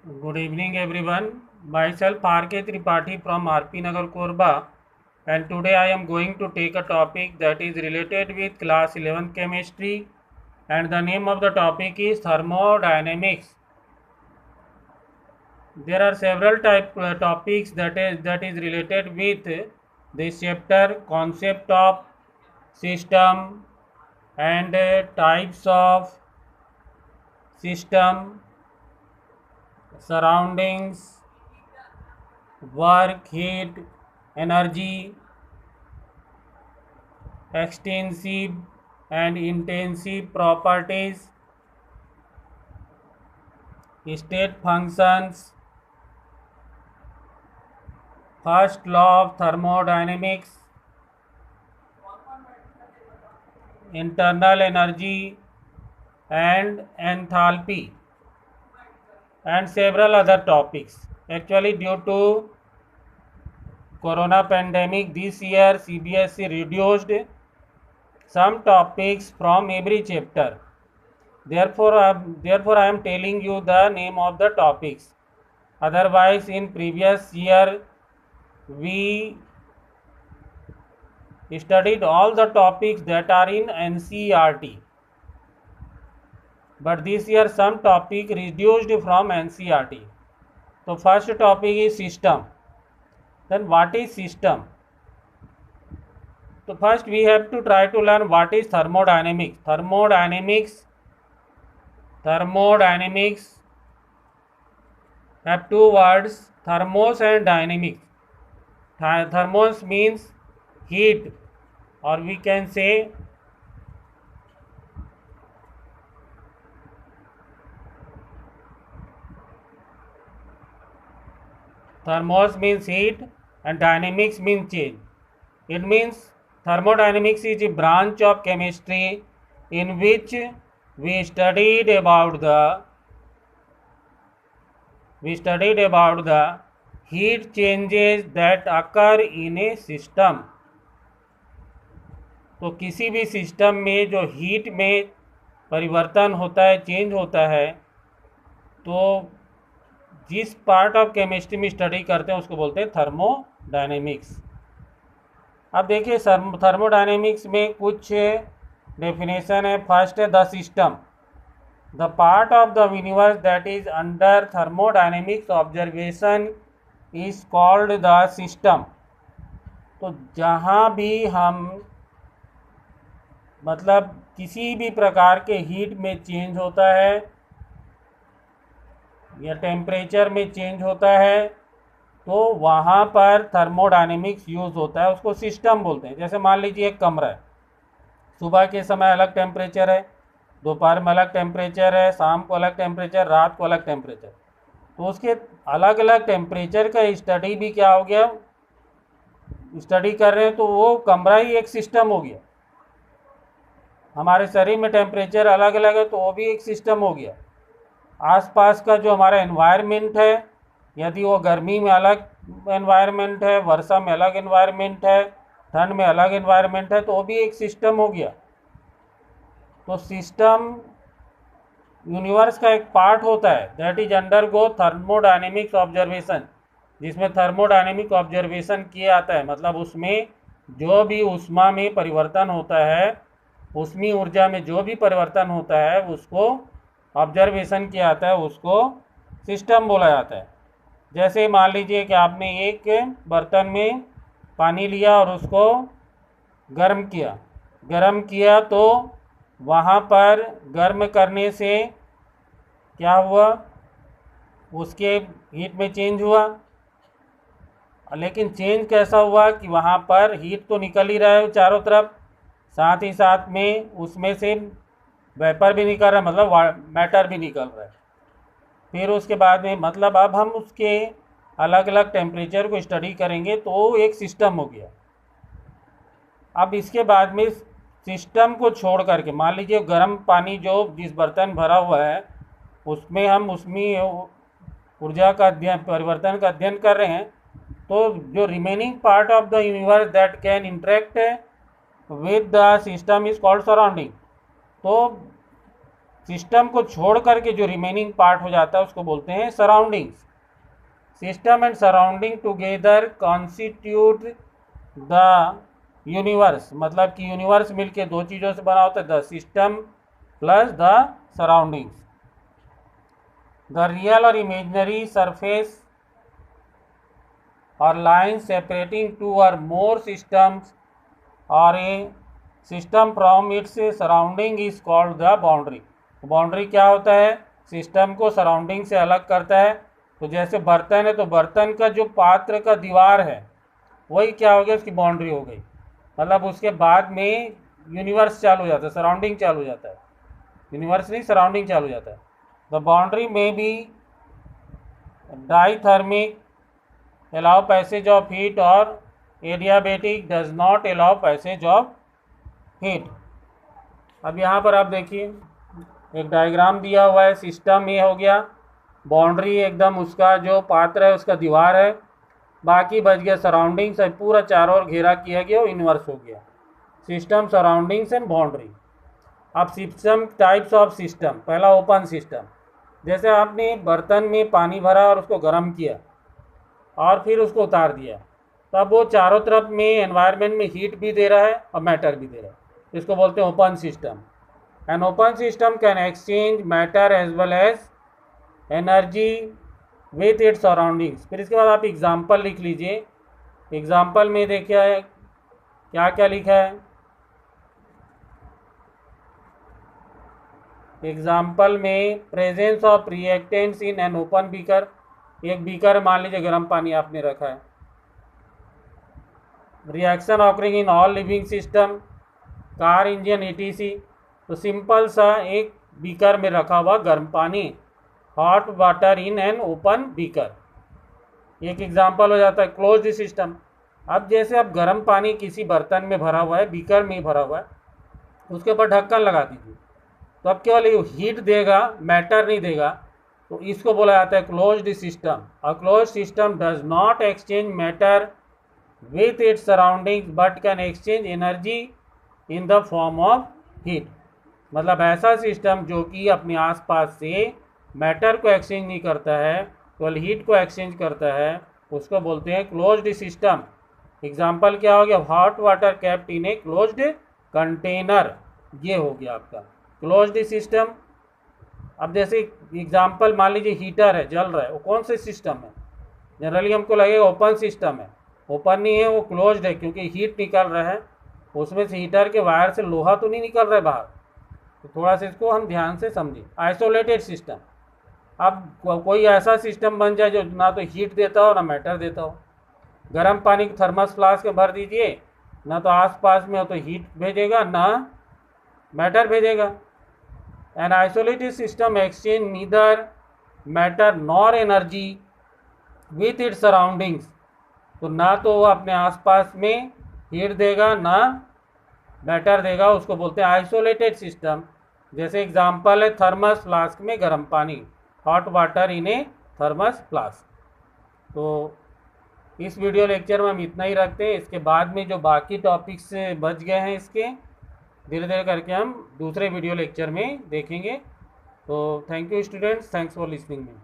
Good evening, everyone. Myself R.K. Tripathi from R.P. Nagar, Korba, and today I am going to take a topic that is related with class 11 chemistry, and the name of the topic is thermodynamics. There are several topics that is related with this chapter: concept of system and types of system, surroundings, work, heat, energy, extensive and intensive properties, state functions, first law of thermodynamics, internal energy and enthalpy, and several other topics. Actually, due to corona pandemic this year, CBSE reduced some topics from every chapter. Therefore, I am telling you the name of the topics. Otherwise, in previous year, we studied all the topics that are in NCERT. But this year, some topic reduced from NCERT. So, first topic is system. Then, what is system? So, first we have to try to learn what is thermodynamics. Thermodynamics have two words, thermos and dynamics. Thermos means heat, or we can say thermos means heat and dynamics means change. It means thermodynamics is a branch of chemistry in which we studied about the heat changes that occur in a system. तो किसी भी system में जो heat में परिवर्तन होता है, change होता है, तो जिस पार्ट ऑफ केमिस्ट्री में स्टडी करते हैं उसको बोलते हैं थर्मोडायनेमिक्स। अब देखिए थर्मोडायनेमिक्स में कुछ डेफिनेशन है। फर्स्ट है the system, the part of the universe that is under thermodynamics observation is called the system. तो जहाँ भी हम मतलब किसी भी प्रकार के हीट में चेंज होता है या टेम्परेचर में चेंज होता है, तो वहाँ पर थर्मोडायनेमिक्स यूज़ होता है, उसको सिस्टम बोलते हैं। जैसे मान लीजिए एक कमरा है, सुबह के समय अलग टेम्परेचर है, दोपहर में अलग टेम्परेचर है, शाम को अलग टेम्परेचर, रात को अलग टेम्परेचर। तो उसके अलग अलग टेम्परेचर का स्टडी भी क्या हो गया, स्टडी कर रहे हैं, तो वो कमरा ही एक सिस्टम हो गया। हमारे शरीर में टेम्परेचर अलग अलग है, तो वो भी एक सिस्टम हो गया। आसपास का जो हमारा एनवायरनमेंट है, यदि वो गर्मी में अलग एनवायरनमेंट है, वर्षा में अलग एनवायरनमेंट है, ठंड में अलग एनवायरनमेंट है, तो वो भी एक सिस्टम हो गया। तो सिस्टम यूनिवर्स का एक पार्ट होता है that is undergo thermodynamics observation, जिसमें थर्मोडायनेमिक ऑब्जर्वेशन किया जाता है। मतलब उसमें जो भी ऊष्मा में परिवर्तन होता है, ऊष्मीय ऊर्जा में जो भी परिवर्तन होता है, उसको ऑब्जर्वेशन किया जाता है, उसको सिस्टम बोला जाता है। जैसे मान लीजिए कि आपने एक बर्तन में पानी लिया और उसको गर्म किया, तो वहाँ पर गर्म करने से क्या हुआ, उसके हीट में चेंज हुआ। लेकिन चेंज कैसा हुआ कि वहाँ पर हीट तो निकल ही रहा है चारों तरफ, साथ ही साथ में उसमें से वेपर भी निकल रहा है, मतलब मैटर भी निकल रहा है। फिर उसके बाद में मतलब अब हम उसके अलग अलग टेम्परेचर को स्टडी करेंगे, तो वो एक सिस्टम हो गया। अब इसके बाद में सिस्टम को छोड़ करके मान लीजिए गर्म पानी जो जिस बर्तन भरा हुआ है, उसमें हम उसमें ऊर्जा का परिवर्तन का अध्ययन कर रहे हैं, तो जो remaining part of the universe that can interact with the system is called surrounding. तो सिस्टम को छोड़ करके जो रिमेनिंग पार्ट हो जाता है उसको बोलते हैं surroundings. System and surrounding together constitute the universe, मतलब कि यूनिवर्स मिलके दो चीज़ों से बना होता है, the system plus the surroundings. The real और imaginary surface or lines separating two or more systems or a system from its surrounding is called the boundary। Boundary क्या होता है? सिस्टम को सराउंडिंग से अलग करता है। तो जैसे बर्तन है तो बर्तन का जो पात्र का दीवार है वही क्या हो गया, उसकी बाउंड्री हो गई। मतलब उसके बाद में यूनिवर्स चालू हो जाता है, सराउंडिंग चालू हो जाता है, यूनिवर्स नहीं सराउंडिंग चालू हो जाता है। द बाउंड्री में भी diathermic allow passage of heat और adiabatic does not allow passage of heat। अब यहाँ पर आप देखिए एक डायग्राम दिया हुआ है, सिस्टम ये हो गया, बाउंड्री एकदम उसका जो पात्र है उसका दीवार है, बाकी बच गया सराउंडिंग से पूरा चारों ओर घेरा किया गया, इन्वर्स हो गया। System, surroundings and boundary. अब सिस्टम, टाइप्स ऑफ सिस्टम। पहला ओपन सिस्टम, जैसे आपने बर्तन में पानी भरा और उसको गर्म किया और फिर उसको उतार दिया, तब वो चारों तरफ में एनवायरनमेंट में हीट भी दे रहा है और मैटर भी दे रहा है, इसको बोलते हैं open system. An open system can exchange matter as well as energy with its surroundings. फिर इसके बाद आप एग्जाम्पल लिख लीजिए। एग्जाम्पल में देखिए क्या क्या लिखा है। एग्जाम्पल में presence of reactants in an open beaker. एक बीकर मान लीजिए गर्म पानी आपने रखा है। Reaction occurring in all living system, car, engine, etc. तो सिंपल सा एक बीकर में रखा हुआ गर्म पानी, hot water in an open beaker, एक एग्जांपल हो जाता है क्लोज्ड सिस्टम। अब जैसे अब गर्म पानी किसी बर्तन में भरा हुआ है, बीकर में भरा हुआ है, उसके ऊपर ढक्कन लगा दीजिए, तो अब केवल हीट देगा, मैटर नहीं देगा, तो इसको बोला जाता है closed system. A closed system does not exchange matter with its surroundings but can exchange energy in the form of heat. मतलब ऐसा सिस्टम जो कि अपने आसपास से मैटर को एक्सचेंज नहीं करता है, केवल हीट को एक्सचेंज करता है, उसको बोलते हैं क्लोज्ड सिस्टम। एग्जाम्पल क्या हो गया? Hot water kept in a closed container, ये हो गया आपका क्लोज्ड सिस्टम। अब जैसे एग्जाम्पल मान लीजिए हीटर है, जल रहा है, वो कौन से सिस्टम है? जनरली हमको लगेगा ओपन सिस्टम है, ओपन नहीं है, वो क्लोज्ड है, क्योंकि हीट निकल रहा है उसमें से, हीटर के वायर से लोहा तो नहीं निकल रहा है बाहर। तो थोड़ा सा इसको हम ध्यान से समझें। आइसोलेटेड सिस्टम, अब कोई ऐसा सिस्टम बन जाए जो ना तो हीट देता हो ना मैटर देता हो। गर्म पानी की थर्मस फ्लास्क में भर दीजिए, ना तो आसपास में हो तो हीट भेजेगा ना मैटर भेजेगा। An isolated system exchange neither matter nor energy with its surroundings। तो ना तो वो अपने आसपास में हीट देगा ना मैटर देगा, उसको बोलते हैं आइसोलेटेड सिस्टम। जैसे एग्जांपल है थर्मस फ्लास्क में गर्म पानी, hot water in A thermos flask. तो इस वीडियो लेक्चर में हम इतना ही रखते हैं। इसके बाद में जो बाकी टॉपिक्स बच गए हैं इसके धीरे धीरे करके हम दूसरे वीडियो लेक्चर में देखेंगे। तो thank you students, thanks for listening me.